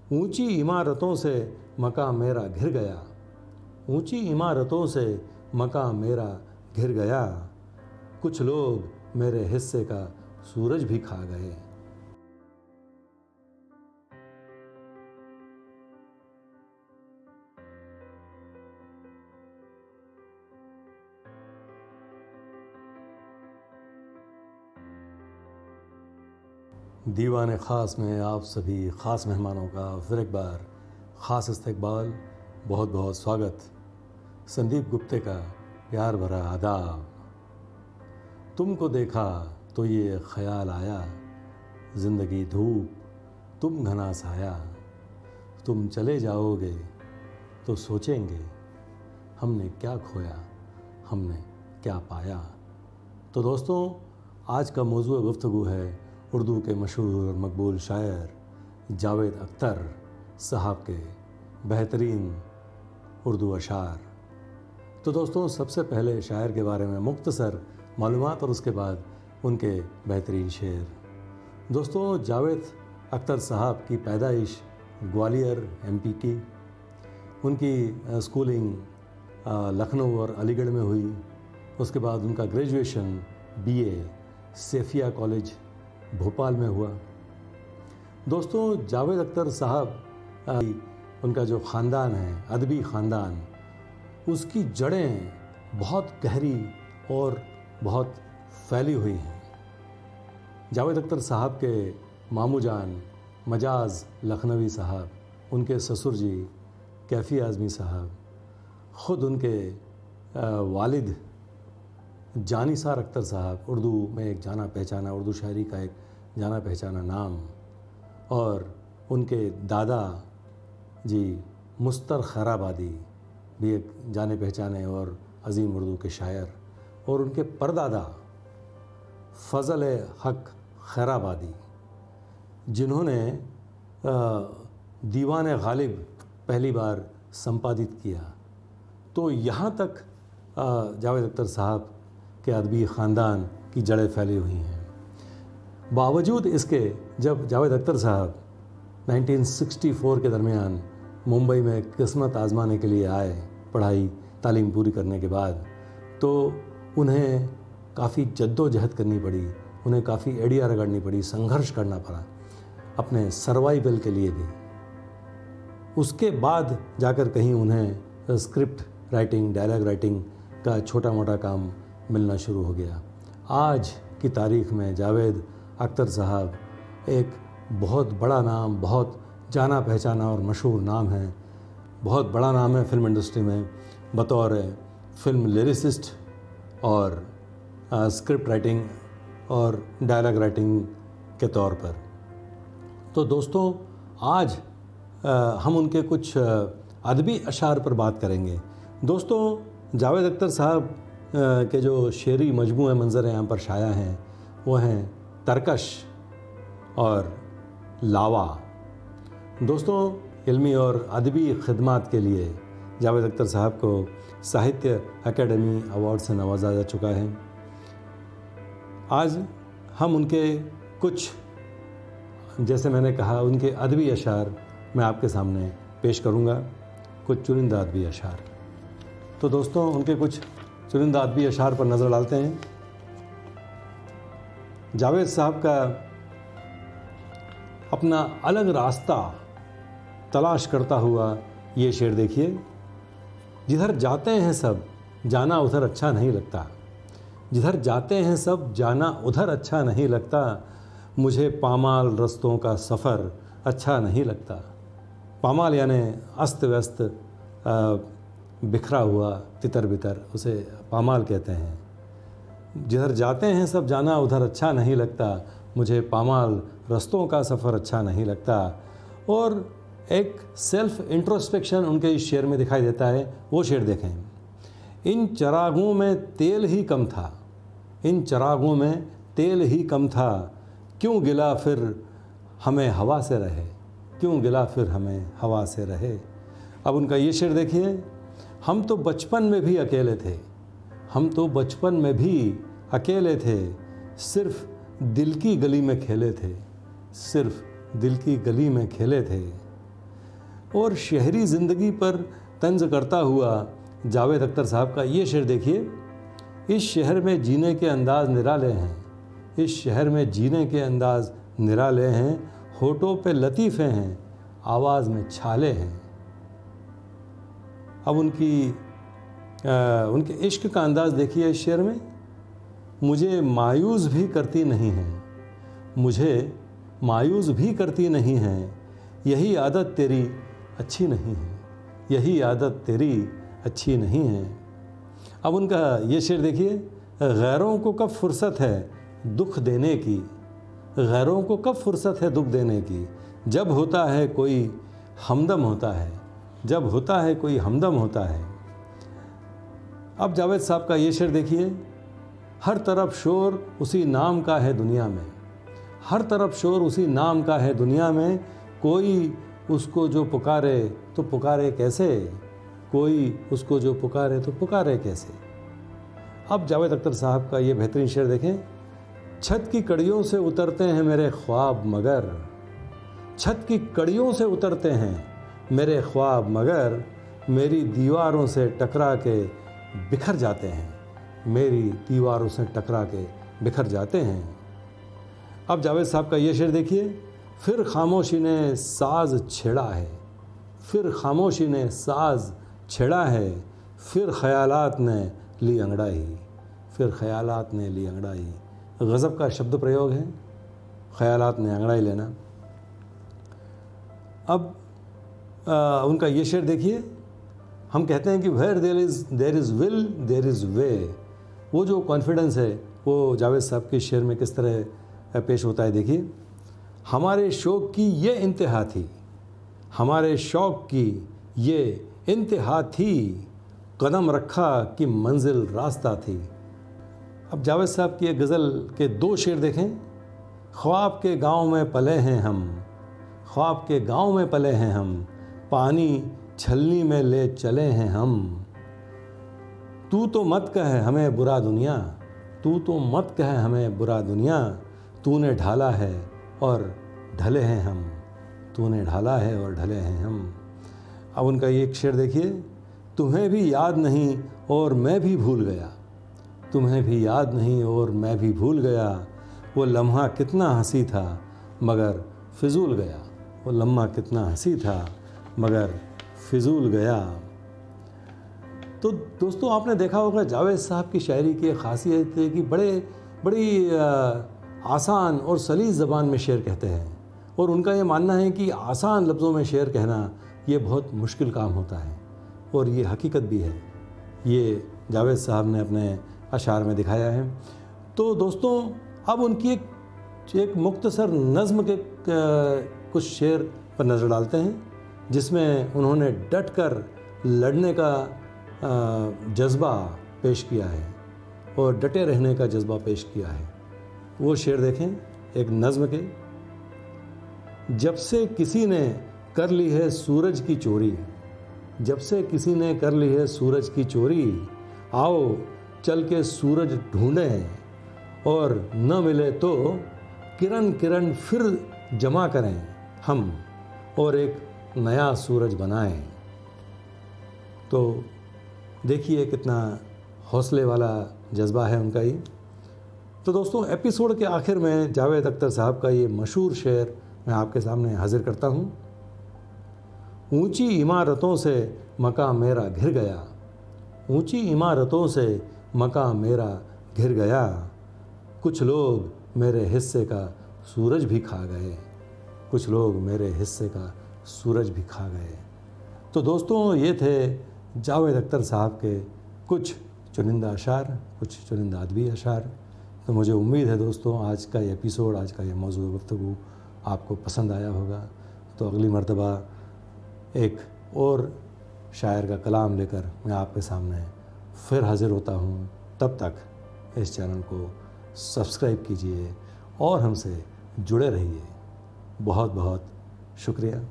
ऊंची इमारतों से मकान मेरा घिर गया, ऊंची इमारतों से मकान मेरा घिर गया, कुछ लोग मेरे हिस्से का सूरज भी खा गए। दीवाने ख़ास में आप सभी ख़ास मेहमानों का फिर एक बार ख़ास इस्तकबाल, बहुत बहुत स्वागत। संदीप गुप्ते का प्यार भरा आदाब। तुमको देखा तो ये ख्याल आया, ज़िंदगी धूप तुम घना साया, तुम चले जाओगे तो सोचेंगे हमने क्या खोया, हमने क्या पाया। तो दोस्तों, आज का मौजूद गुफ्तगू है उर्दू के मशहूर और मकबूल शायर जावेद अख्तर साहब के बेहतरीन उर्दू अशार। तो दोस्तों, सबसे पहले शायर के बारे में मुख्तसर मालूमात और उसके बाद उनके बेहतरीन शेर। दोस्तों, जावेद अख्तर साहब की पैदाइश ग्वालियर एमपी की। उनकी स्कूलिंग लखनऊ और अलीगढ़ में हुई। उसके बाद उनका graduation BA Saifia college Bhopal में हुआ। दोस्तों, जावेद अख्तर साहब उनका जो ख़ानदान है, अदबी ख़ानदान, उसकी जड़ें बहुत गहरी और बहुत फैली हुई हैं। जावेद अख्तर साहब के मामू जान मजाज लखनवी साहब, उनके ससुर जी कैफ़ी आज़मी साहब, ख़ुद उनके वालिद जानिसार अख्तर साहब, उर्दू में एक जाना पहचाना, उर्दू शायरी का एक जाना पहचाना नाम, और उनके दादा जी मुस्तर खैराबादी भी एक जाने पहचाने और अजीम उर्दू के शायर, और उनके परदादा फ़ज़ल हक खैराबादी, जिन्होंने दीवान गालिब पहली बार संपादित किया। तो यहाँ तक जावेद अख्तर साहब के अदबी ख़ानदान की जड़ें फैली हुई हैं। बावजूद इसके, जब जावेद अख्तर साहब 1964 के दरमियान मुंबई में किस्मत आजमाने के लिए आए, पढ़ाई तालीम पूरी करने के बाद, तो उन्हें काफ़ी जद्दोजहद करनी पड़ी, उन्हें काफ़ी एड़ियाँ रगड़नी पड़ी, संघर्ष करना पड़ा अपने सर्वाइवल के लिए भी। उसके बाद जाकर कहीं उन्हें स्क्रिप्ट राइटिंग, डायलॉग राइटिंग का छोटा मोटा काम मिलना शुरू हो गया। आज की तारीख़ में जावेद अख्तर साहब एक बहुत बड़ा नाम, बहुत जाना पहचाना और मशहूर नाम है, बहुत बड़ा नाम है फ़िल्म इंडस्ट्री में बतौर फ़िल्म लिरिसिस्ट और स्क्रिप्ट राइटिंग और डायलॉग राइटिंग के तौर पर। तो दोस्तों, आज हम उनके कुछ अदबी अशार पर बात करेंगे। दोस्तों, जावेद अख्तर साहब के जो शेरी मजमूए मंजर यहाँ पर शाया हैं वो हैं तरकश और लावा। दोस्तों, इल्मी और अदबी खिदमात के लिए जावेद अख्तर साहब को साहित्य अकेडमी अवार्ड से नवाजा जा चुका है। आज हम उनके कुछ, जैसे मैंने कहा, उनके अदबी अशार मैं आपके सामने पेश करूँगा, कुछ चुनिंदा अदबी अशार। तो दोस्तों, उनके कुछ चुनिंदा अदबी अशार पर नज़र डालते हैं। जावेद साहब का अपना अलग रास्ता तलाश करता हुआ ये शेर देखिए। जिधर जाते हैं सब जाना उधर अच्छा नहीं लगता, जिधर जाते हैं सब जाना उधर अच्छा नहीं लगता, मुझे पामाल रस्तों का सफ़र अच्छा नहीं लगता। पामाल यानी अस्त व्यस्त, बिखरा हुआ, तितर बितर, उसे पामाल कहते हैं। जिधर जाते हैं सब जाना उधर अच्छा नहीं लगता, मुझे पामाल रस्तों का सफ़र अच्छा नहीं लगता। और एक सेल्फ इंट्रोस्पेक्शन उनके इस शेर में दिखाई देता है। वो शेर देखें। इन चरागों में तेल ही कम था, इन चरागों में तेल ही कम था, क्यों गिला फिर हमें हवा से रहे, क्यों गिला फिर हमें हवा से रहे। अब उनका ये शेर देखिए। हम तो बचपन में भी अकेले थे, हम तो बचपन में भी अकेले थे, सिर्फ दिल की गली में खेले थे, सिर्फ दिल की गली में खेले थे। और शहरी ज़िंदगी पर तंज करता हुआ जावेद अख्तर साहब का ये शेर देखिए, इस शहर में जीने के अंदाज़ निराले हैं, इस शहर में जीने के अंदाज़ निराले हैं, होठों पे लतीफ़े हैं, आवाज़ में छाले हैं। अब उनके इश्क का अंदाज़ देखिए इस शेर में, मुझे मायूस भी करती नहीं है, मुझे मायूस भी करती नहीं है, यही आदत तेरी अच्छी नहीं है, यही आदत तेरी अच्छी नहीं है। अब उनका ये शेर देखिए, गैरों को कब फुर्सत है दुख देने की, गैरों को कब फुर्सत है दुख देने की, जब होता है कोई हमदम होता है, जब होता है कोई हमदम होता है। अब जावेद साहब का ये शेर देखिए, हर तरफ शोर उसी नाम का है दुनिया में, हर तरफ शोर उसी नाम का है दुनिया में, कोई उसको जो पुकारे तो पुकारे कैसे, कोई उसको जो पुकारे तो पुकारे कैसे। अब जावेद अख्तर साहब का ये बेहतरीन शेर देखें, छत की कड़ियों से उतरते हैं मेरे ख्वाब मगर, छत की कड़ियों से उतरते हैं मेरे ख्वाब मगर, मेरी दीवारों से टकरा के बिखर जाते हैं, मेरी दीवारों से टकरा के बिखर जाते हैं। अब जावेद साहब का ये शेर देखिए, फिर खामोशी ने साज छेड़ा है, फिर खामोशी ने साज छेड़ा है, फिर ख़यालात ने ली अंगड़ाई, फिर ख़यालात ने ली अंगड़ाई। गज़ब का शब्द प्रयोग है, ख़यालात ने अंगड़ाई लेना। अब उनका ये शेर देखिए, हम कहते हैं कि where there is will there is way. वो जो कॉन्फिडेंस है वो जावेद साहब के शेर में किस तरह पेश होता है देखिए, हमारे शौक़ की ये इंतहा थी, हमारे शौक़ की ये इंतहा थी, कदम रखा कि मंजिल रास्ता थी। अब जावेद साहब की एक गज़ल के दो शेर देखें, ख्वाब के गांव में पले हैं हम, ख्वाब के गांव में पले हैं हम, पानी छलनी में ले चले हैं हम, तू तो मत कहे हमें बुरा दुनिया, तू तो मत कहे हमें बुरा दुनिया, तूने ढाला है और ढले हैं हम, तूने ढाला है और ढले हैं हम। अब उनका ये एक शेर देखिए, तुम्हें भी याद नहीं और मैं भी भूल गया, तुम्हें भी याद नहीं और मैं भी भूल गया, वो लम्हा कितना हंसी था मगर फिजूल गया, वो लम्हा कितना हंसी था मगर फिजूल गया। तो दोस्तों आपने देखा होगा जावेद साहब की शायरी की खासियत है कि बड़ी आसान और सलीस ज़बान में शेर कहते हैं, और उनका ये मानना है कि आसान लफ्ज़ों में शेर कहना ये बहुत मुश्किल काम होता है, और ये हकीकत भी है, ये जावेद साहब ने अपने अशार में दिखाया है। तो दोस्तों अब उनकी एक मुख्तसर नज़्म के कुछ शेर पर नज़र डालते हैं, जिसमें उन्होंने डट कर लड़ने का जज्बा पेश किया है और डटे रहने का जज्बा पेश किया है। वो शेर देखें एक नज़्म के, जब से किसी ने कर ली है सूरज की चोरी, जब से किसी ने कर ली है सूरज की चोरी, आओ चल के सूरज ढूंढें और न मिले तो किरण किरण फिर जमा करें हम और एक नया सूरज बनाएं। तो देखिए कितना हौसले वाला जज्बा है उनका ही। तो दोस्तों एपिसोड के आखिर में जावेद अख्तर साहब का ये मशहूर शेर मैं आपके सामने हाजिर करता हूँ। ऊंची इमारतों से मकाम मेरा घिर गया, ऊंची इमारतों से मकाम मेरा घिर गया, कुछ लोग मेरे हिस्से का सूरज भी खा गए, कुछ लोग मेरे हिस्से का सूरज भी खा गए। तो दोस्तों ये थे जावेद अख्तर साहब के कुछ चुनिंदा अशार, कुछ चुनिंदा अदबी अशार। तो मुझे उम्मीद है दोस्तों आज का ये एपिसोड, आज का ये मौजूद गुफ्तगू आपको पसंद आया होगा। तो अगली मर्तबा एक और शायर का कलाम लेकर मैं आपके सामने फिर हाज़िर होता हूँ। तब तक इस चैनल को सब्सक्राइब कीजिए और हमसे जुड़े रहिए। बहुत बहुत शुक्रिया।